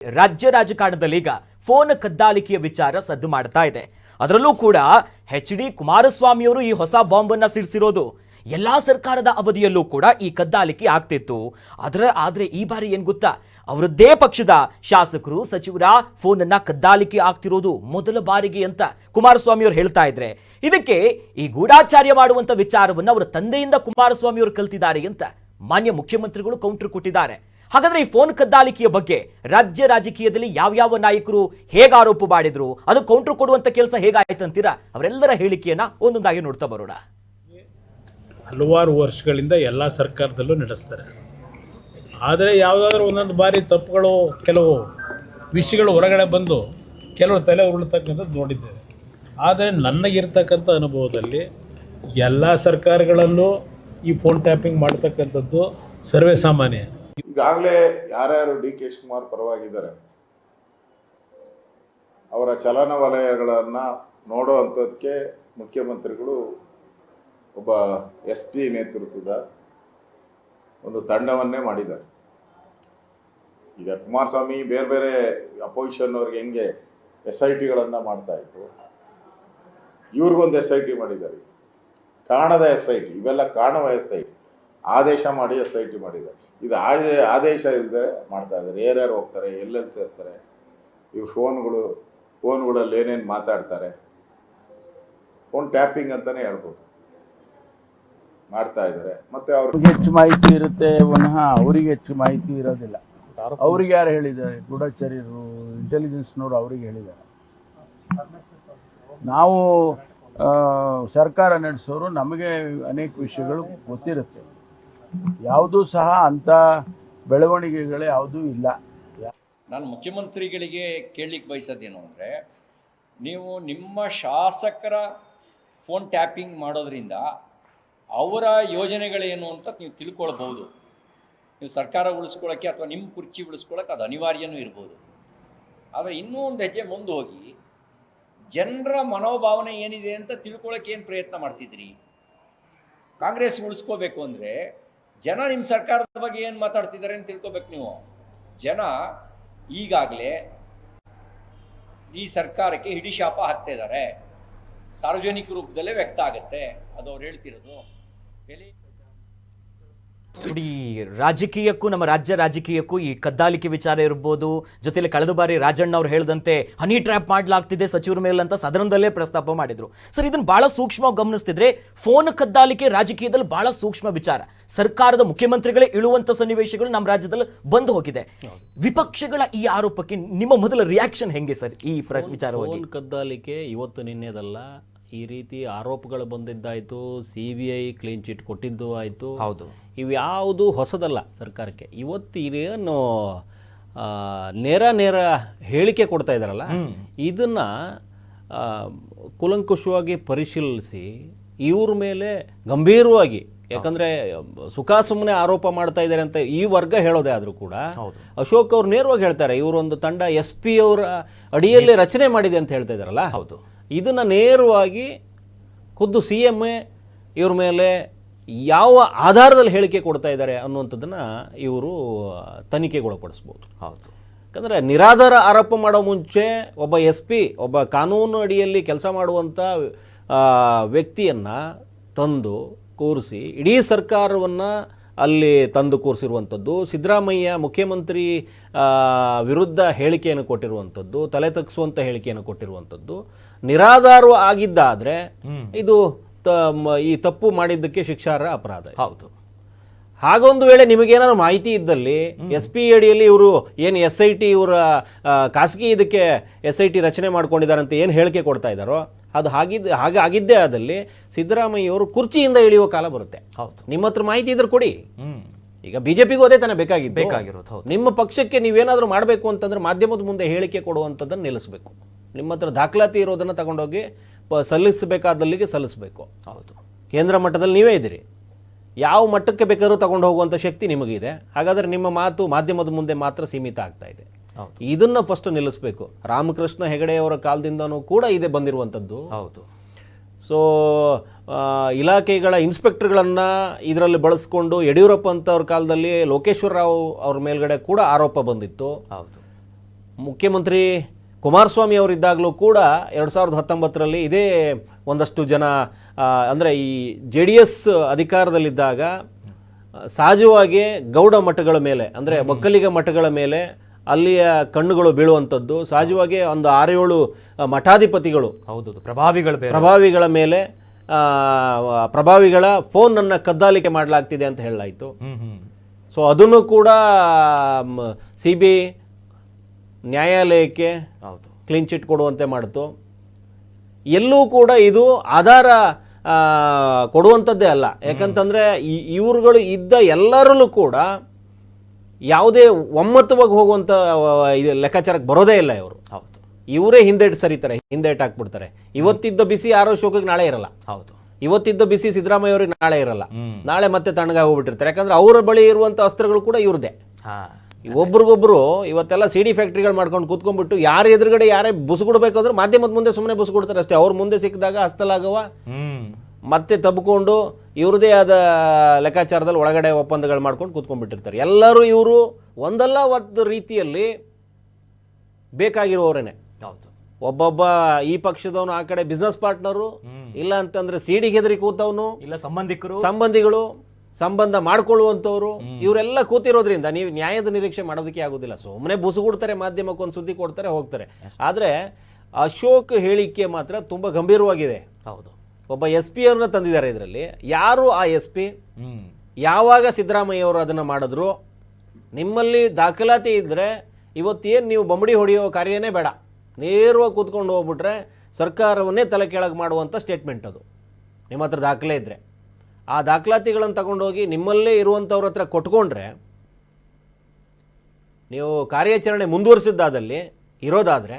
ರಾಜ್ಯ ರಾಜಕಾರಣದಲ್ಲಿ ಈಗ ಫೋನ್ ಕದ್ದಾಲಿಕೆಯ ವಿಚಾರ ಸದ್ದು ಮಾಡ್ತಾ ಇದೆ. ಅದರಲ್ಲೂ ಕೂಡ HD ಕುಮಾರಸ್ವಾಮಿ ಅವರು ಈ ಹೊಸ ಬಾಂಬ್ ಅನ್ನು ಸಿಡಿಸಿರೋದು. ಎಲ್ಲಾ ಸರ್ಕಾರದ ಅವಧಿಯಲ್ಲೂ ಕೂಡ ಈ ಕದ್ದಾಲಿಕೆ ಆಗ್ತಿತ್ತು. ಆದ್ರೆ ಈ ಬಾರಿ ಏನ್ ಗೊತ್ತಾ, ಅವರದ್ದೇ ಪಕ್ಷದ ಶಾಸಕರು ಸಚಿವರ ಫೋನ್ ಅನ್ನ ಕದ್ದಾಲಿಕೆ ಆಗ್ತಿರೋದು ಮೊದಲ ಬಾರಿಗೆ ಅಂತ ಕುಮಾರಸ್ವಾಮಿ ಅವರು ಹೇಳ್ತಾ ಇದ್ರೆ, ಇದಕ್ಕೆ ಈ ಗೂಢಾಚಾರ್ಯ ಮಾಡುವಂತ ವಿಚಾರವನ್ನು ಅವರ ತಂದೆಯಿಂದ ಕುಮಾರಸ್ವಾಮಿ ಅವರು ಕಲ್ತಿದ್ದಾರೆ ಅಂತ ಮಾನ್ಯ ಮುಖ್ಯಮಂತ್ರಿಗಳು ಕೌಂಟರ್ ಕೊಟ್ಟಿದ್ದಾರೆ. ಹಾಗಾದ್ರೆ ಈ ಫೋನ್ ಕದ್ದಾಲಿಕೆಯ ಬಗ್ಗೆ ರಾಜ್ಯ ರಾಜಕೀಯದಲ್ಲಿ ಯಾವ ನಾಯಕರು ಹೇಗೆ ಆರೋಪ ಮಾಡಿದ್ರು, ಅದು ಕೌಂಟರ್ ಕೊಡುವಂತ ಕೆಲಸ ಹೇಗಾಯ್ತಂತೀರಾ? ಅವರೆಲ್ಲರ ಹೇಳಿಕೆಯನ್ನ ಒಂದೊಂದಾಗಿ ನೋಡ್ತಾ ಬರೋಣ. ಹಲವಾರು ವರ್ಷಗಳಿಂದ ಎಲ್ಲ ಸರ್ಕಾರದಲ್ಲೂ ನಡೆಸ್ತಾರೆ. ಆದರೆ ಯಾವುದಾದ್ರೂ ಒಂದೊಂದು ಬಾರಿ ತಪ್ಪುಗಳು, ಕೆಲವು ವಿಷಯಗಳು ಹೊರಗಡೆ ಬಂದು ಕೆಲವು ತಲೆ ಉರುಳ್ತಕ್ಕಂಥದ್ದು ನೋಡಿದ್ದೇವೆ. ಆದರೆ ನನಗಿರ್ತಕ್ಕಂಥ ಅನುಭವದಲ್ಲಿ ಎಲ್ಲ ಸರ್ಕಾರಗಳಲ್ಲೂ ಈ ಫೋನ್ ಟ್ಯಾಪಿಂಗ್ ಮಾಡ್ತಕ್ಕಂಥದ್ದು ಸರ್ವೇ ಸಾಮಾನ್ಯ. ಈಗಾಗಲೇ ಯಾರ್ಯಾರು DK ಶಿವಕುಮಾರ್ ಪರವಾಗಿದ್ದಾರೆ ಅವರ ಚಲನವಲಯಗಳನ್ನು ನೋಡುವಂಥದ್ದಕ್ಕೆ ಮುಖ್ಯಮಂತ್ರಿಗಳು ಒಬ್ಬ SP ನೇತೃತ್ವದ ಒಂದು ತಂಡವನ್ನೇ ಮಾಡಿದ್ದಾರೆ. ಈಗ ಕುಮಾರಸ್ವಾಮಿ ಬೇರೆ ಬೇರೆ ಅಪೋಸಿಷನ್ ಅವ್ರಿಗೆ ಹೆಂಗೆ SITಗಳನ್ನು ಮಾಡ್ತಾ ಇದ್ರು, ಇವ್ರಿಗೊಂದು SIT ಮಾಡಿದ್ದಾರೆ. ಕಾಣದ SIT, ಇವೆಲ್ಲ ಕಾಣುವ SIT, ಆದೇಶ ಮಾಡಿ SIT ಮಾಡಿದ್ದಾರೆ. ಇದು ಆದೇಶ ಇಲ್ಲದೆ ಮಾಡ್ತಾ ಇದ್ದಾರೆ. ಯಾರ್ಯಾರು ಹೋಗ್ತಾರೆ, ಎಲ್ಲೆಲ್ಲಿ ಸೇರ್ತಾರೆ, ಇವು ಫೋನ್ಗಳಲ್ಲಿ ಏನೇನು ಮಾತಾಡ್ತಾರೆ, ಫೋನ್ ಟ್ಯಾಪಿಂಗ್ ಅಂತಾನೆ ಹೇಳ್ಬೋದು, ಮಾಡ್ತಾ ಇದ್ದಾರೆ. ಮತ್ತೆ ಅವ್ರಿಗೆ ಹೆಚ್ಚು ಮಾಹಿತಿ ಇರುತ್ತೆ, ಪುನಃ ಅವರಿಗೆ ಹೆಚ್ಚು ಮಾಹಿತಿ ಇರೋದಿಲ್ಲ. ಅವ್ರಿಗೆ ಯಾರು ಹೇಳಿದ್ದಾರೆ? ಗೂಢಚಾರ್ಯರು, ಇಂಟೆಲಿಜೆನ್ಸ್ನವರು ಅವರಿಗೆ ಹೇಳಿದ್ದಾರೆ. ನಾವು ಸರ್ಕಾರ ನಡೆಸೋರು, ನಮಗೆ ಅನೇಕ ವಿಷಯಗಳು ಗೊತ್ತಿರುತ್ತೆ. ಯಾವುದೂ ಸಹ ಅಂಥ ಬೆಳವಣಿಗೆಗಳೇ ಯಾವುದೂ ಇಲ್ಲ. ನಾನು ಮುಖ್ಯಮಂತ್ರಿಗಳಿಗೆ ಕೇಳಲಿಕ್ಕೆ ಬಯಸೋದೇನು ಅಂದರೆ, ನೀವು ನಿಮ್ಮ ಶಾಸಕರ ಫೋನ್ ಟ್ಯಾಪಿಂಗ್ ಮಾಡೋದ್ರಿಂದ ಅವರ ಯೋಜನೆಗಳೇನು ಅಂತ ನೀವು ತಿಳ್ಕೊಳ್ಬೋದು. ನೀವು ಸರ್ಕಾರ ಉಳಿಸ್ಕೊಳ್ಳೋಕ್ಕೆ ಅಥವಾ ನಿಮ್ಮ ಕುರ್ಚಿ ಉಳಿಸ್ಕೊಳ್ಳೋಕೆ ಅದು ಅನಿವಾರ್ಯನೂ ಇರ್ಬೋದು. ಆದರೆ ಇನ್ನೂ ಒಂದು ಹೆಜ್ಜೆ ಮುಂದೆ ಹೋಗಿ ಜನರ ಮನೋಭಾವನೆ ಏನಿದೆ ಅಂತ ತಿಳ್ಕೊಳ್ಳೋಕೆ ಏನು ಪ್ರಯತ್ನ ಮಾಡ್ತಿದ್ರಿ? ಕಾಂಗ್ರೆಸ್ ಉಳಿಸ್ಕೋಬೇಕು ಅಂದರೆ ಜನ ನಿಮ್ಮ ಸರ್ಕಾರದ ಬಗ್ಗೆ ಏನು ಮಾತಾಡ್ತಿದ್ದಾರೆ ಅಂತ ತಿಳ್ಕೊಬೇಕು ನೀವು. ಜನ ಈಗಾಗಲೇ ಈ ಸರ್ಕಾರಕ್ಕೆ ಹಿಡಿಶಾಪ ಹಾಕ್ತಾ ಇದ್ದಾರೆ. ಸಾರ್ವಜನಿಕ ರೂಪದಲ್ಲೇ ವ್ಯಕ್ತ ಆಗುತ್ತೆ ಅದು ಅವ್ರು ಹೇಳ್ತಿರೋದು. ನೋಡಿ, ರಾಜಕೀಯಕ್ಕೂ ನಮ್ಮ ರಾಜ್ಯ ರಾಜಕೀಯಕ್ಕೂ ಈ ಕದ್ದಾಲಿಕೆ ವಿಚಾರ ಇರ್ಬೋದು. ಜೊತೆಲಿ ಕಳೆದ ಬಾರಿ ರಾಜಣ್ಣ ಅವ್ರು ಹೇಳಿದಂತೆ ಹನಿ ಟ್ರ್ಯಾಪ್ ಮಾಡಲಾಗ್ತಿದೆ ಸಚಿವರ ಮೇಲೆ ಅಂತ ಸದನದಲ್ಲೇ ಪ್ರಸ್ತಾಪ ಮಾಡಿದ್ರು. ಸರ್, ಇದನ್ನು ಬಹಳ ಸೂಕ್ಷ್ಮವಾಗಿ ಗಮನಿಸ್ತಿದ್ರೆ ಫೋನ್ ಕದ್ದಾಲಿಕೆ ರಾಜಕೀಯದಲ್ಲಿ ಬಹಳ ಸೂಕ್ಷ್ಮ ವಿಚಾರ. ಸರ್ಕಾರದ ಮುಖ್ಯಮಂತ್ರಿಗಳೇ ಇಳುವಂತ ಸನ್ನಿವೇಶಗಳು ನಮ್ಮ ರಾಜ್ಯದಲ್ಲಿ ಬಂದು ಹೋಗಿದೆ. ವಿಪಕ್ಷಗಳ ಈ ಆರೋಪಕ್ಕೆ ನಿಮ್ಮ ಮೊದಲ ರಿಯಾಕ್ಷನ್ ಹೆಂಗೆ ಸರ್? ಈ ವಿಚಾರವಾಗಿ ಫೋನ್ ಕದ್ದಾಲಿಕೆ ಇವತ್ತು ನಿನ್ನೆದಲ್ಲ, ಈ ರೀತಿ ಆರೋಪಗಳು ಬಂದಿದ್ದಾಯಿತು, CBI ಕ್ಲೀನ್ ಚಿಟ್ ಕೊಟ್ಟಿದ್ದು ಆಯಿತು. ಹೌದು, ಇವ್ಯಾವುದು ಹೊಸದಲ್ಲ ಸರ್ಕಾರಕ್ಕೆ. ಇವತ್ತು ಇದೇನು ನೇರ ಹೇಳಿಕೆ ಕೊಡ್ತಾ ಇದ್ದಾರಲ್ಲ, ಇದನ್ನು ಕೂಲಂಕುಷವಾಗಿ ಪರಿಶೀಲಿಸಿ ಇವ್ರ ಮೇಲೆ ಗಂಭೀರವಾಗಿ, ಯಾಕಂದರೆ ಸುಮ್ಮನೆ ಆರೋಪ ಮಾಡ್ತಾ ಇದ್ದಾರೆ ಅಂತ ಈ ವರ್ಗ ಹೇಳೋದೇ ಆದರೂ ಕೂಡ ಅಶೋಕ್ ಅವ್ರು ನೇರವಾಗಿ ಹೇಳ್ತಾರೆ, ಇವರೊಂದು ತಂಡ SP ಅವರ ಅಡಿಯಲ್ಲಿ ರಚನೆ ಮಾಡಿದೆ ಅಂತ ಹೇಳ್ತಾ ಇದ್ದಾರಲ್ಲ. ಹೌದು, ಇದನ್ನು ನೇರವಾಗಿ ಖುದ್ದು CM ಇವ್ರ ಮೇಲೆ ಯಾವ ಆಧಾರದಲ್ಲಿ ಹೇಳಿಕೆ ಕೊಡ್ತಾ ಇದ್ದಾರೆ ಅನ್ನುವಂಥದ್ದನ್ನು ಇವರು ತನಿಖೆಗೊಳಪಡಿಸ್ಬೋದು. ಹೌದು, ಯಾಕಂದರೆ ನಿರಾಧಾರ ಆರೋಪ ಮಾಡೋ ಮುಂಚೆ ಒಬ್ಬ SP, ಒಬ್ಬ ಕಾನೂನು ಅಡಿಯಲ್ಲಿ ಕೆಲಸ ಮಾಡುವಂಥ ವ್ಯಕ್ತಿಯನ್ನು ತಂದು ಕೂರಿಸಿ ಇಡೀ ಸರ್ಕಾರವನ್ನು ಅಲ್ಲಿ ತಂದು ಕೂರಿಸಿರುವಂಥದ್ದು, ಸಿದ್ದರಾಮಯ್ಯ ಮುಖ್ಯಮಂತ್ರಿ ವಿರುದ್ಧ ಹೇಳಿಕೆಯನ್ನು ಕೊಟ್ಟಿರುವಂಥದ್ದು, ತಲೆ ತಗ್ಗಿಸುವಂಥ ಹೇಳಿಕೆಯನ್ನು ಕೊಟ್ಟಿರುವಂಥದ್ದು ನಿರಾಧಾರ ಆಗಿದ್ದಾದರೆ ಇದು ಈ ತಪ್ಪು ಮಾಡಿದ್ದಕ್ಕೆ ಶಿಕ್ಷಾರ್ಹ ಅಪರಾಧ. ಹೌದು. ಹಾಗೊಂದು ವೇಳೆ ನಿಮಗೇನಾದ್ರು ಮಾಹಿತಿ ಇದ್ದಲ್ಲಿ SP ಅಡಿಯಲ್ಲಿ ಇವರು ಏನು SIT ಇವರ ಖಾಸಗಿ ಇದಕ್ಕೆ SIT ರಚನೆ ಮಾಡ್ಕೊಂಡಿದ್ದಾರೆ ಅಂತ ಏನು ಹೇಳಿಕೆ ಕೊಡ್ತಾ ಇದ್ದಾರೋ ಅದು ಹಾಗೆ ಆಗಿದ್ದೇ ಆದಲ್ಲಿ ಸಿದ್ದರಾಮಯ್ಯ ಅವರು ಕುರ್ಚಿಯಿಂದ ಇಳಿಯುವ ಕಾಲ ಬರುತ್ತೆ. ಹೌದು, ನಿಮ್ಮ ಹತ್ರ ಮಾಹಿತಿ ಇದ್ರೆ ಕೊಡಿ. ಈಗ BJPಗೂ ಅದೇ ತಾನೇ ಬೇಕಾಗಿರೋದು. ನಿಮ್ಮ ಪಕ್ಷಕ್ಕೆ ನೀವೇನಾದರೂ ಮಾಡಬೇಕು ಅಂತಂದ್ರೆ ಮಾಧ್ಯಮದ ಮುಂದೆ ಹೇಳಿಕೆ ಕೊಡುವಂಥದ್ದನ್ನು ನಿಲ್ಲಿಸಬೇಕು. ನಿಮ್ಮ ಹತ್ರ ದಾಖಲಾತಿ ಇರೋದನ್ನು ತಗೊಂಡೋಗಿ ಸಲ್ಲಿಸಬೇಕಾದಲ್ಲಿಗೆ ಸಲ್ಲಿಸಬೇಕು. ಹೌದು, ಕೇಂದ್ರ ಮಟ್ಟದಲ್ಲಿ ನೀವೇ ಇದ್ದೀರಿ, ಯಾವ ಮಟ್ಟಕ್ಕೆ ಬೇಕಾದ್ರೂ ತಗೊಂಡು ಹೋಗುವಂಥ ಶಕ್ತಿ ನಿಮಗಿದೆ. ಹಾಗಾದರೆ ನಿಮ್ಮ ಮಾತು ಮಾಧ್ಯಮದ ಮುಂದೆ ಮಾತ್ರ ಸೀಮಿತ ಆಗ್ತಾ ಇದೆ. ಇದನ್ನು ಫಸ್ಟ್ ನಿಲ್ಲಿಸಬೇಕು. ರಾಮಕೃಷ್ಣ ಹೆಗಡೆಯವರ ಕಾಲದಿಂದನೂ ಕೂಡ ಇದೆ ಬಂದಿರುವಂಥದ್ದು. ಹೌದು. ಸೊ ಇಲಾಖೆಗಳ ಇನ್ಸ್ಪೆಕ್ಟರ್ಗಳನ್ನು ಇದರಲ್ಲಿ ಬಳಸ್ಕೊಂಡು ಯಡಿಯೂರಪ್ಪ ಅಂತವ್ರ ಕಾಲದಲ್ಲಿ ಲೋಕೇಶ್ವರ ರಾವ್ ಅವ್ರ ಮೇಲ್ಗಡೆ ಕೂಡ ಆರೋಪ ಬಂದಿತ್ತು. ಹೌದು. ಮುಖ್ಯಮಂತ್ರಿ ಕುಮಾರಸ್ವಾಮಿ ಅವರಿದ್ದಾಗಲೂ ಕೂಡ 2019ರಲ್ಲಿ ಇದೇ ಒಂದಷ್ಟು ಜನ ಅಂದರೆ ಈ JDS ಅಧಿಕಾರದಲ್ಲಿದ್ದಾಗ ಸಹಜವಾಗಿ ಗೌಡ ಮಠಗಳ ಮೇಲೆ ಅಂದರೆ ಒಕ್ಕಲಿಗ ಮಠಗಳ ಮೇಲೆ ಅಲ್ಲಿಯ ಕಣ್ಣುಗಳು ಬೀಳುವಂಥದ್ದು ಸಹಜವಾಗಿ ಒಂದು 6-7 ಮಠಾಧಿಪತಿಗಳು ಹೌದು, ಪ್ರಭಾವಿಗಳು ಬೇರೆ. ಪ್ರಭಾವಿಗಳ ಮೇಲೆ ಪ್ರಭಾವಿಗಳ ಫೋನನ್ನು ಕದ್ದಾಲಿಕೆ ಮಾಡಲಾಗ್ತಿದೆ ಅಂತ ಹೇಳಲಾಯಿತು. ಸೊ ಅದನ್ನು ಕೂಡ CBI ನ್ಯಾಯಾಲಯಕ್ಕೆ ಹೌದು ಕ್ಲೀನ್ ಚಿಟ್ ಕೊಡುವಂತೆ ಮಾಡಿತು. ಎಲ್ಲೂ ಕೂಡ ಇದು ಆಧಾರ ಕೊಡುವಂಥದ್ದೇ ಅಲ್ಲ. ಯಾಕಂತಂದರೆ ಇವ್ರುಗಳು ಇದ್ದ ಎಲ್ಲರಲ್ಲೂ ಕೂಡ ಯಾವುದೇ ಒಮ್ಮತವಾಗಿ ಹೋಗುವಂಥ ಇದು ಲೆಕ್ಕಾಚಾರಕ್ಕೆ ಬರೋದೇ ಇಲ್ಲ. ಇವರು ಹೌದು, ಇವರೇ ಹಿಂದೇಟು ಸರಿತಾರೆ, ಹಿಂದೇಟು ಹಾಕ್ಬಿಡ್ತಾರೆ. ಇವತ್ತಿದ್ದ ಬಿಸಿ ಯಾರೋ ಶೋಕಿಗೆ ನಾಳೆ ಇರಲ್ಲ. ಹೌದು, ಇವತ್ತಿದ್ದ ಬಿಸಿ ಸಿದ್ದರಾಮಯ್ಯ ಅವ್ರಿಗೆ ನಾಳೆ ಇರಲ್ಲ, ನಾಳೆ ಮತ್ತೆ ತಣ್ಣಗಾಗಿ ಹೋಗ್ಬಿಟ್ಟಿರ್ತಾರೆ. ಯಾಕಂದ್ರೆ ಅವರ ಬಳಿ ಇರುವಂಥ ಅಸ್ತ್ರಗಳು ಕೂಡ ಇವ್ರದೇ. ಒಬ್ರಿಗೊಬ್ರು ಇವತ್ತೆಲ್ಲ CD ಫ್ಯಾಕ್ಟ್ರಿಗಳು ಮಾಡ್ಕೊಂಡು ಕೂತ್ಕೊಂಡ್ಬಿಟ್ಟು ಯಾರ ಎದುರುಗಡೆ ಯಾರೇ ಬುಸುಗುಡ್ಬೇಕಾದ್ರೂ ಮಾಧ್ಯಮದ ಮುಂದೆ ಸುಮ್ಮನೆ ಬುಸುಗುಡ್ತಾರೆ ಅಷ್ಟೇ. ಅವ್ರ ಮುಂದೆ ಸಿಕ್ಕಿದಾಗ ಹಸ್ತಲಾಗವ ಮತ್ತೆ ತಬ್ಕೊಂಡು ಇವ್ರದೇ ಆದ ಲೆಕ್ಕಾಚಾರದಲ್ಲಿ ಒಳಗಡೆ ಒಪ್ಪಂದಗಳು ಮಾಡ್ಕೊಂಡು ಕೂತ್ಕೊಂಡ್ಬಿಟ್ಟಿರ್ತಾರೆ. ಎಲ್ಲರೂ ಇವರು ಒಂದಲ್ಲ ಒಂದು ರೀತಿಯಲ್ಲಿ ಬೇಕಾಗಿರುವವರೇನೆ. ಹೌದು, ಒಬ್ಬೊಬ್ಬ ಈ ಪಕ್ಷದವನು ಆ ಕಡೆ ಬಿಸ್ನೆಸ್ ಪಾರ್ಟ್ನರು, ಇಲ್ಲ ಅಂತಂದ್ರೆ ಸಿಡಿಗೆ ಹೆದರಿ ಕೂತವನು, ಇಲ್ಲ ಸಂಬಂಧಿಗಳು, ಸಂಬಂಧ ಮಾಡ್ಕೊಳ್ಳುವಂಥವ್ರು, ಇವರೆಲ್ಲ ಕೂತಿರೋದ್ರಿಂದ ನೀವು ನ್ಯಾಯದ ನಿರೀಕ್ಷೆ ಮಾಡೋದಕ್ಕೆ ಆಗೋದಿಲ್ಲ. ಸುಮ್ಮನೆ ಬುಸುಗುಡ್ತಾರೆ, ಮಾಧ್ಯಮಕ್ಕೊಂದು ಸುದ್ದಿ ಕೊಡ್ತಾರೆ, ಹೋಗ್ತಾರೆ. ಆದರೆ ಅಶೋಕ್ ಹೇಳಿಕೆ ಮಾತ್ರ ತುಂಬ ಗಂಭೀರವಾಗಿದೆ. ಹೌದು, ಒಬ್ಬ SP ಅವ್ರನ್ನ ತಂದಿದ್ದಾರೆ ಇದರಲ್ಲಿ. ಯಾರು ಆ SP? ಯಾವಾಗ ಸಿದ್ದರಾಮಯ್ಯ ಅವರು ಅದನ್ನು ಮಾಡಿದ್ರು? ನಿಮ್ಮಲ್ಲಿ ದಾಖಲಾತಿ ಇದ್ದರೆ ಇವತ್ತೇನು ನೀವು ಬಂಬಡಿ ಹೊಡೆಯೋ ಕಾರ್ಯನೇ ಬೇಡ, ನೇರವಾಗಿ ಕೂತ್ಕೊಂಡು ಹೋಗ್ಬಿಟ್ರೆ ಸರ್ಕಾರವನ್ನೇ ತಲೆ ಕೆಳಗೆ ಮಾಡುವಂಥ ಸ್ಟೇಟ್ಮೆಂಟ್ ಅದು. ನಿಮ್ಮ ಹತ್ರ ದಾಖಲೆ ಇದ್ದರೆ ಆ ದಾಖಲಾತಿಗಳನ್ನು ತಗೊಂಡೋಗಿ ನಿಮ್ಮಲ್ಲೇ ಇರುವಂಥವ್ರ ಹತ್ರ ಕೊಟ್ಕೊಂಡ್ರೆ ನೀವು ಕಾರ್ಯಾಚರಣೆ ಮುಂದುವರಿಸಿದ್ದಾದಲ್ಲಿ ಇರೋದಾದರೆ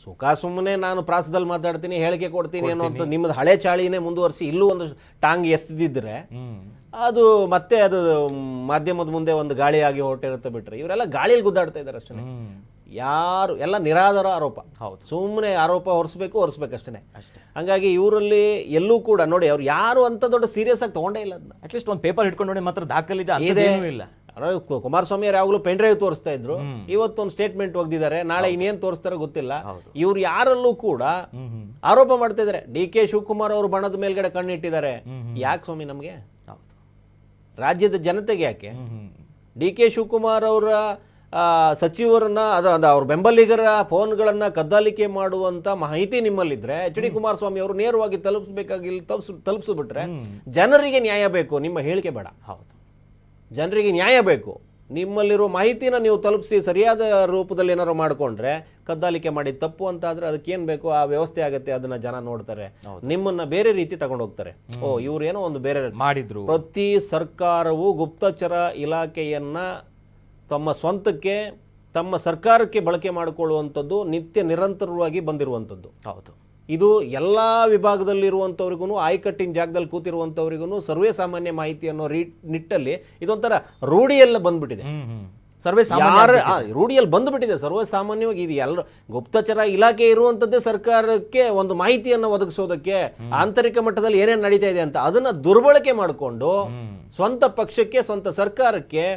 ಸುಖ ಸುಮ್ಮನೆ ನಾನು ಪ್ರಾಸದಲ್ಲಿ ಮಾತಾಡ್ತೀನಿ, ಹೇಳಿಕೆ ಕೊಡ್ತೀನಿ ಅನ್ನೋಂಥ ನಿಮ್ಮದು ಹಳೆ ಚಾಳಿನೇ ಮುಂದುವರಿಸಿ ಇಲ್ಲೂ ಒಂದು ಟಾಂಗ್ ಎಸ್ದಿದ್ರೆ ಅದು ಮತ್ತೆ ಅದು ಮಾಧ್ಯಮದ ಮುಂದೆ ಒಂದು ಗಾಳಿಯಾಗಿ ಹೊರಟಿರುತ್ತೆ. ಬಿಟ್ರೆ ಇವರೆಲ್ಲ ಗಾಳಿಯಲ್ಲಿ ಗುದ್ದಾಡ್ತಾ ಇದ್ದಾರೆ ಅಷ್ಟೇ. ಯಾರು ಎಲ್ಲ ನಿರಾಧಾರ ಆರೋಪ. ಹೌದು, ಸುಮ್ಮನೆ ಆರೋಪ ಹೊರಿಸ್ಬೇಕಷ್ಟೇ. ಹಂಗಾಗಿ ಇವರಲ್ಲಿ ಎಲ್ಲೂ ಕೂಡ ನೋಡಿ ಅವ್ರು ಯಾರು ಅಂತ ದೊಡ್ಡ ಸೀರಿಯಸ್ ಆಗಿ ತಗೊಂಡೇ ಇಲ್ಲ. ಅದನ್ನ ಅಟ್ಲೀಸ್ಟ್ ಒಂದು ಪೇಪರ್ ಇಟ್ಕೊಂಡು ನೋಡಿ ಮಾತ್ರ ದಾಖಲಿದೆ ಇಲ್ಲ. ಕುಮಾರಸ್ವಾಮಿ ಅವ್ರು ಯಾವಾಗಲೂ ಪೆನ್ ಡ್ರೈವ್ ತೋರಿಸ್ತಾ ಇದ್ರು, ಇವತ್ತೊಂದು ಸ್ಟೇಟ್ಮೆಂಟ್ ಒಗ್ದಿದ್ದಾರೆ, ನಾಳೆ ಇನ್ನೇನು ತೋರಿಸ್ತಾರೋ ಗೊತ್ತಿಲ್ಲ. ಇವ್ರು ಯಾರಲ್ಲೂ ಕೂಡ ಆರೋಪ ಮಾಡ್ತಾ ಇದ್ದಾರೆ. DK ಶಿವಕುಮಾರ್ ಅವರು ಬಣದ ಮೇಲ್ಗಡೆ ಕಣ್ಣಿಟ್ಟಿದ್ದಾರೆ. ಯಾಕೆ ಸ್ವಾಮಿ? ನಮಗೆ ರಾಜ್ಯದ ಜನತೆಗೆ ಯಾಕೆ? DK ಶಿವಕುಮಾರ್ ಅವರ ಸಚಿವರನ್ನ ಅವ್ರ ಬೆಂಬಲಿಗರ ಫೋನ್ಗಳನ್ನ ಕದ್ದಾಲಿಕೆ ಮಾಡುವಂತ ಮಾಹಿತಿ ನಿಮ್ಮಲ್ಲಿದ್ರೆ HD ಕುಮಾರಸ್ವಾಮಿ ಅವರು ನೇರವಾಗಿ ತಲುಪಿಸ್ಬಿಟ್ರೆ ಜನರಿಗೆ ನ್ಯಾಯ ಬೇಕು, ನಿಮ್ಮ ಹೇಳಿಕೆ ಬೇಡ. ಹೌದು, ಜನರಿಗೆ ನ್ಯಾಯ ಬೇಕು. ನಿಮ್ಮಲ್ಲಿರೋ ಮಾಹಿತಿನ ನೀವು ತಲುಪಿಸಿ ಸರಿಯಾದ ರೂಪದಲ್ಲಿ ಏನಾರು ಮಾಡಿಕೊಂಡ್ರೆ ಕದ್ದಾಲಿಕೆ ಮಾಡಿ ತಪ್ಪು ಅಂತ ಆದ್ರೆ ಅದಕ್ಕೇನು ಬೇಕು ಆ ವ್ಯವಸ್ಥೆ ಆಗುತ್ತೆ. ಅದನ್ನ ಜನ ನೋಡ್ತಾರೆ, ನಿಮ್ಮನ್ನ ಬೇರೆ ರೀತಿ ತಗೊಂಡು ಹೋಗ್ತಾರೆ. ಇವ್ರೇನೋ ಒಂದು ಬೇರೆ ಮಾಡಿದ್ರು. ಪ್ರತಿ ಸರ್ಕಾರವು ಗುಪ್ತಚರ ಇಲಾಖೆಯನ್ನ ತಮ್ಮ ಸ್ವಂತಕ್ಕೆ, ತಮ್ಮ ಸರ್ಕಾರಕ್ಕೆ ಬಳಕೆ ಮಾಡಿಕೊಳ್ಳುವಂಥದ್ದು ನಿತ್ಯ ನಿರಂತರವಾಗಿ ಬಂದಿರುವಂಥದ್ದು. ಹೌದು, ಇದು ಎಲ್ಲ ವಿಭಾಗದಲ್ಲಿರುವಂಥವ್ರಿಗೂ, ಆಯ್ಕಟ್ಟಿನ ಜಾಗದಲ್ಲಿ ಕೂತಿರುವಂಥವ್ರಿಗೂ ಸರ್ವೇ ಸಾಮಾನ್ಯ ಮಾಹಿತಿ ಅನ್ನೋ ನಿಟ್ಟಲ್ಲಿ ಇದೊಂಥರ ರೂಢಿಯೆಲ್ಲ ಬಂದ್ಬಿಟ್ಟಿದೆ. ರೂಢಿಯಲ್ಲಿ ಬಂದ್ಬಿಟ್ಟಿದೆ ಸರ್ವೇ ಸಾಮಾನ್ಯವಾಗಿ. ಇದು ಎಲ್ಲರೂ ಗುಪ್ತಚರ ಇಲಾಖೆ ಇರುವಂಥದ್ದೇ ಸರ್ಕಾರಕ್ಕೆ ಒಂದು ಮಾಹಿತಿಯನ್ನು ಒದಗಿಸೋದಕ್ಕೆ, ಆಂತರಿಕ ಮಟ್ಟದಲ್ಲಿ ಏನೇನು ನಡೀತಾ ಇದೆ ಅಂತ ಅದನ್ನ ದುರ್ಬಳಕೆ ಮಾಡಿಕೊಂಡು ಸ್ವಂತ ಪಕ್ಷಕ್ಕೆ, ಸ್ವಂತ ಸರ್ಕಾರಕ್ಕೆ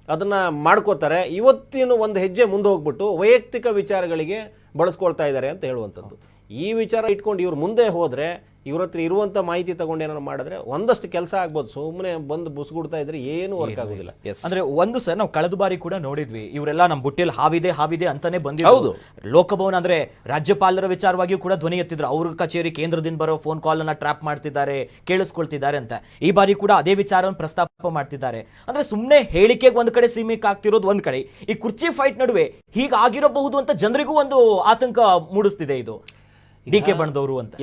ಅದನ್ನ ಮಾಡ್ಕೋತಾರೆ. ಇವತ್ತಿನ ಒಂದು ಹೆಜ್ಜೆ ಮುಂದೆ ಹೋಗ್ಬಿಟ್ಟು ವೈಯಕ್ತಿಕ ವಿಚಾರಗಳಿಗೆ ಬಳಸ್ಕೊಳ್ತಾ ಇದ್ದಾರೆ ಅಂತ ಹೇಳುವಂಥದ್ದು. ಈ ವಿಚಾರ ಇಟ್ಕೊಂಡು ಇವ್ರು ಮುಂದೆ ಹೋದ್ರೆ, ಇವ್ರ ಹತ್ರ ಇರುವಂಥ ಮಾಹಿತಿ ತಗೊಂಡು ಏನಾದ್ರು ಮಾಡಿದ್ರೆ ಒಂದಷ್ಟು ಕೆಲಸ ಆಗ್ಬೋದು. ಸುಮ್ಮನೆ ಬಂದು ಬುಸ್ಗುಡ್ತಾ ಇದ್ರೆ ಏನು ವರ್ಕ್ ಆಗೋದಿಲ್ಲ. ಅಂದ್ರೆ ಒಂದು ಸರ್ ನಾವು ಕಳೆದ ಬಾರಿ ಕೂಡ ನೋಡಿದ್ವಿ, ಇವರೆಲ್ಲ ನಮ್ಮ ಬುಟ್ಟಿಯಲ್ಲಿ ಹಾವಿದೆ ಅಂತಾನೆ ಬಂದಿದ್ರು. ಹೌದು, ಲೋಕಭವನ ಅಂದ್ರೆ ರಾಜ್ಯಪಾಲರ ವಿಚಾರವಾಗಿಯೂ ಕೂಡ ಧ್ವನಿ ಎತ್ತಿದ್ರು. ಅವ್ರ ಕಚೇರಿ ಕೇಂದ್ರದಿಂದ ಬರೋ ಫೋನ್ ಕಾಲ್ ಅನ್ನ ಟ್ರ್ಯಾಪ್ ಮಾಡ್ತಿದ್ದಾರೆ, ಕೇಳಿಸ್ಕೊಳ್ತಿದ್ದಾರೆ ಅಂತ. ಈ ಬಾರಿ ಕೂಡ ಅದೇ ವಿಚಾರವನ್ನು ಪ್ರಸ್ತಾಪ ಮಾಡ್ತಿದ್ದಾರೆ. ಅಂದ್ರೆ ಸುಮ್ಮನೆ ಹೇಳಿಕೆಗೆ ಒಂದ್ ಕಡೆ ಸೀಮಿತ ಆಗ್ತಿರೋದು ಒಂದ್ ಕಡೆ, ಈ ಕುರ್ಚಿ ಫೈಟ್ ನಡುವೆ ಹೀಗಾಗಿರಬಹುದು ಅಂತ ಜನರಿಗೂ ಒಂದು ಆತಂಕ ಮೂಡಿಸ್ತಿದೆ ಇದು DK ಬಣದವರು ಅಂತ.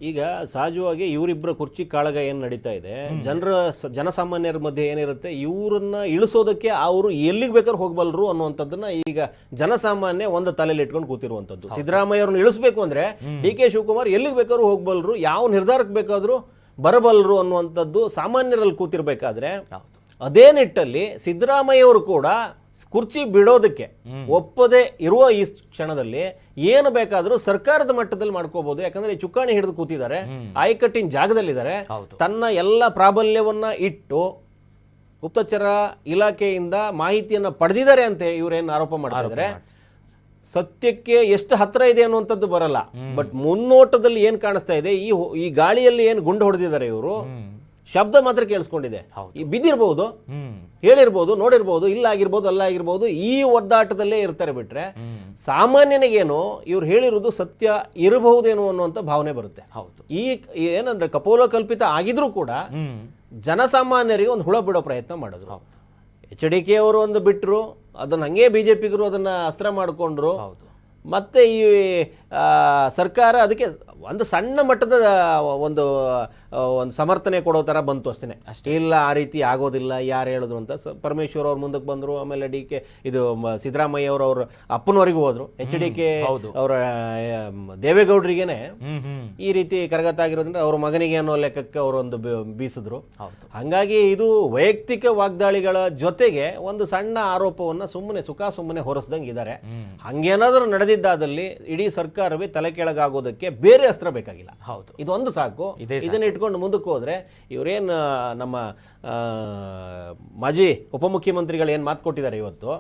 ಈಗ ಸಹಜವಾಗಿ ಇವರಿಬ್ಬರ ಕುರ್ಚಿ ಕಾಳಗ ಏನು ನಡೀತಾ ಇದೆ, ಜನಸಾಮಾನ್ಯರ ಮಧ್ಯೆ ಏನಿರುತ್ತೆ, ಇವರನ್ನ ಇಳಿಸೋದಕ್ಕೆ ಅವರು ಎಲ್ಲಿಗೆ ಬೇಕಾದ್ರೂ ಹೋಗ್ಬಲ್ರು ಅನ್ನುವಂಥದ್ದನ್ನ ಈಗ ಜನಸಾಮಾನ್ಯ ಒಂದು ತಲೆಯಲ್ಲಿ ಇಟ್ಕೊಂಡು ಕೂತಿರುವಂಥದ್ದು. ಸಿದ್ದರಾಮಯ್ಯ ಅವ್ರನ್ನ ಇಳಿಸ್ಬೇಕು ಅಂದ್ರೆ DK ಶಿವಕುಮಾರ್ ಎಲ್ಲಿಗೆ ಬೇಕಾದ್ರೂ ಹೋಗ್ಬಲ್ರು, ಯಾವ ನಿರ್ಧಾರಕ್ಕೆ ಬೇಕಾದ್ರೂ ಬರಬಲ್ರು ಅನ್ನುವಂಥದ್ದು ಸಾಮಾನ್ಯರಲ್ಲಿ ಕೂತಿರ್ಬೇಕಾದ್ರೆ, ಅದೇ ನಿಟ್ಟಲ್ಲಿ ಸಿದ್ದರಾಮಯ್ಯ ಅವರು ಕೂಡ ಕುರ್ಚಿ ಬಿಡೋದಕ್ಕೆ ಒಪ್ಪದೆ ಇರುವ ಈ ಕ್ಷಣದಲ್ಲಿ ಏನು ಬೇಕಾದರೂ ಸರ್ಕಾರದ ಮಟ್ಟದಲ್ಲಿ ಮಾಡ್ಕೋಬಹುದು. ಯಾಕಂದ್ರೆ ಚುಕ್ಕಾಣಿ ಹಿಡಿದು ಕೂತಿದ್ದಾರೆ, ಆಯ್ಕಟ್ಟಿನ ಜಾಗದಲ್ಲಿದ್ದಾರೆ. ತನ್ನ ಎಲ್ಲ ಪ್ರಾಬಲ್ಯವನ್ನ ಇಟ್ಟು ಗುಪ್ತಚರ ಇಲಾಖೆಯಿಂದ ಮಾಹಿತಿಯನ್ನ ಪಡೆದಿದ್ದಾರೆ ಅಂತ ಇವರೇನು ಆರೋಪ ಮಾಡ್ತಾ ಇದ್ದಾರೆ. ಸತ್ಯಕ್ಕೆ ಎಷ್ಟು ಹತ್ರ ಇದೆ ಅನ್ನುವಂಥದ್ದು ಬರಲ್ಲ. ಬಟ್ ಮುನ್ನೋಟದಲ್ಲಿ ಏನು ಕಾಣಿಸ್ತಾ ಇದೆ, ಈ ಗಾಳಿಯಲ್ಲಿ ಏನು ಗುಂಡು ಹೊಡೆದಿದ್ದಾರೆ ಇವರು, ಶಬ್ದ ಮಾತ್ರ ಕೇಳಿಸ್ಕೊಂಡಿದೆ. ಈ ಬಿದ್ದಿರ್ಬೋದು, ಹೇಳಿರ್ಬೋದು, ನೋಡಿರ್ಬೋದು, ಇಲ್ಲಾಗಿರ್ಬೋದು, ಅಲ್ಲಾಗಿರ್ಬೋದು, ಈ ಒದ್ದಾಟದಲ್ಲೇ ಇರ್ತಾರೆ. ಬಿಟ್ರೆ ಸಾಮಾನ್ಯನಿಗೇನು ಇವ್ರು ಹೇಳಿರೋದು ಸತ್ಯ ಇರಬಹುದೇನೋ ಅನ್ನುವಂಥ ಭಾವನೆ ಬರುತ್ತೆ. ಹೌದು. ಈ ಏನಂದ್ರೆ ಕಪೋಲ ಕಲ್ಪಿತ ಆಗಿದ್ರೂ ಕೂಡ ಜನಸಾಮಾನ್ಯರಿಗೆ ಒಂದು ಹುಳ ಬಿಡೋ ಪ್ರಯತ್ನ ಮಾಡಿದ್ರು. HDK ಅವರು ಒಂದು ಬಿಟ್ಟರು, ಅದನ್ನ ಹಂಗೆ BJPಗರು ಅದನ್ನ ಅಸ್ತ್ರ ಮಾಡಿಕೊಂಡ್ರು. ಮತ್ತೆ ಈ ಸರ್ಕಾರ ಅದಕ್ಕೆ ಒಂದು ಸಣ್ಣ ಮಟ್ಟದ ಒಂದು ಸಮರ್ಥನೆ ಕೊಡೋ ಥರ ಬಂತು ಅಷ್ಟೇ. ಇಲ್ಲ, ಆ ರೀತಿ ಆಗೋದಿಲ್ಲ, ಯಾರು ಹೇಳಿದ್ರು ಅಂತ ಪರಮೇಶ್ವರ್ ಅವ್ರು ಮುಂದಕ್ಕೆ ಬಂದರು. ಆಮೇಲೆ ಸಿದ್ದರಾಮಯ್ಯ ಅವ್ರ ಅಪ್ಪನವರಿಗೂ ಹೋದ್ರು. HDK ಅವರ ದೇವೇಗೌಡರಿಗೇನೆ ಈ ರೀತಿ ಕರಗತಾಗಿರೋದ್ರಿಂದ ಅವ್ರ ಮಗನಿಗೆ ಅನ್ನೋ ಲೆಕ್ಕಕ್ಕೆ ಅವರೊಂದು ಬೀಸಿದ್ರು. ಹಂಗಾಗಿ ಇದು ವೈಯಕ್ತಿಕ ವಾಗ್ದಾಳಿಗಳ ಜೊತೆಗೆ ಒಂದು ಸಣ್ಣ ಆರೋಪವನ್ನು ಸುಮ್ಮನೆ ಹೊರಸ್ದಂಗೆ ಇದ್ದಾರೆ. ಹಂಗೇನಾದರೂ ನಡೆದಿದ್ದಾದಲ್ಲಿ ಇಡೀ ಸರ್ಕಾರವೇ ತಲೆ ಕೆಳಗಾಗೋದಕ್ಕೆ ಬೇರೆ ಅಸ್ತ್ರ ಬೇಕಾಗಿಲ್ಲ. ಹೌದು, ಇದೊಂದು ಸಾಕು. ಇದನ್ನ ಇಟ್ಕೊಂಡು ಮುಂದಕ್ಕೆ ಹೋದ್ರೆ ಇವರೇನು ನಮ್ಮ ಮಾಜಿ ಉಪಮುಖ್ಯಮಂತ್ರಿಗಳು ಏನು ಮಾತು ಕೊಟ್ಟಿದ್ದಾರೆ ಇವತ್ತು,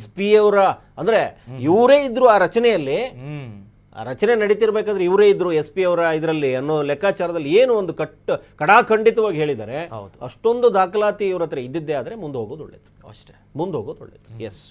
SP ಅವರ ಅಂದ್ರೆ ಇವರೇ ಇದ್ರು ಆ ರಚನೆಯಲ್ಲಿ, ಆ ರಚನೆ ನಡೀತಿರ್ಬೇಕಾದ್ರೆ ಇವರೇ ಇದ್ರು SP ಅವರ ಇದರಲ್ಲಿ ಅನ್ನೋ ಲೆಕ್ಕಾಚಾರದಲ್ಲಿ ಏನು ಒಂದು ಕಡಾಖಂಡಿತವಾಗಿ ಹೇಳಿದ್ದಾರೆ. ಅಷ್ಟೊಂದು ದಾಖಲಾತಿ ಇವ್ರ ಹತ್ರ ಇದ್ದಿದ್ದೇ ಆದ್ರೆ ಮುಂದೆ ಹೋಗೋದು ಒಳ್ಳೇದು. ಎಸ್.